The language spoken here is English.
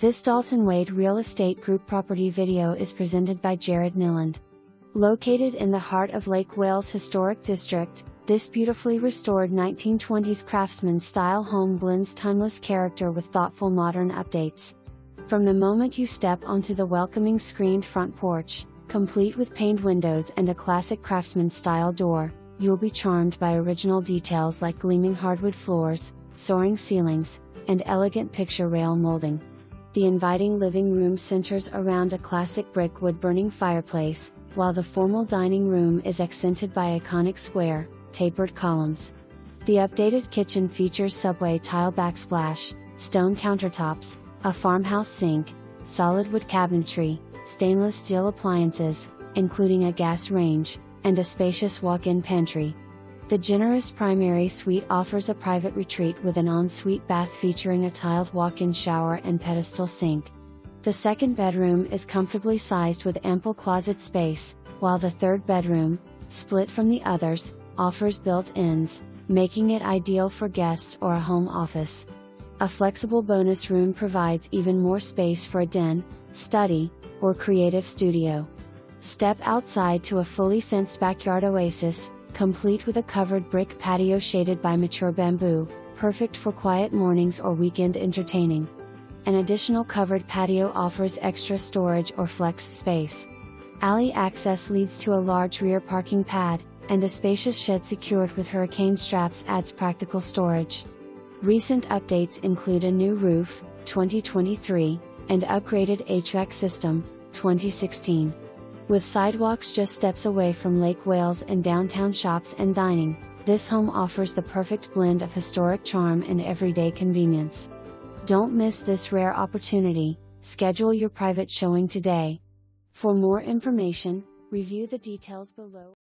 This Dalton Wade Real Estate Group property video is presented by Jared Milland. Located in the heart of Lake Wailes Historic District, this beautifully restored 1920s Craftsman-style home blends timeless character with thoughtful modern updates. From the moment you step onto the welcoming screened front porch, complete with paned windows and a classic Craftsman-style door, you'll be charmed by original details like gleaming hardwood floors, soaring ceilings, and elegant picture rail molding. The inviting living room centers around a classic brick wood-burning fireplace, while the formal dining room is accented by iconic square, tapered columns. The updated kitchen features subway tile backsplash, stone countertops, a farmhouse sink, solid wood cabinetry, stainless steel appliances, including a gas range, and a spacious walk-in pantry. The generous primary suite offers a private retreat with an ensuite bath featuring a tiled walk-in shower and pedestal sink. The second bedroom is comfortably sized with ample closet space, while the third bedroom, split from the others, offers built-ins, making it ideal for guests or a home office. A flexible bonus room provides even more space for a den, study, or creative studio. Step outside to a fully fenced backyard oasis, complete with a covered brick patio shaded by mature bamboo, perfect for quiet mornings or weekend entertaining. An additional covered patio offers extra storage or flex space. Alley access leads to a large rear parking pad, and a spacious shed secured with hurricane straps adds practical storage. Recent updates include a new roof, 2023, and upgraded HVAC system, 2016. With sidewalks just steps away from Lake Wailes and downtown shops and dining, this home offers the perfect blend of historic charm and everyday convenience. Don't miss this rare opportunity. Schedule your private showing today. For more information, review the details below.